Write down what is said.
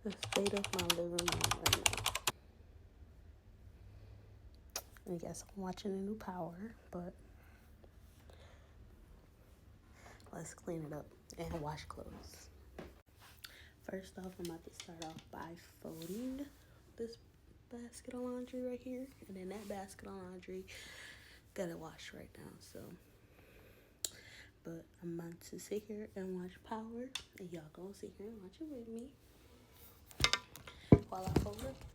The state of my living room right now. I guess I'm watching a new Power, but let's clean it up and wash clothes. First off, I'm about to start off by folding this basket of laundry right here, and then that basket of laundry gotta wash right now. So, but I'm about to sit here and watch Power, and y'all gonna sit here and watch it with me while I fold up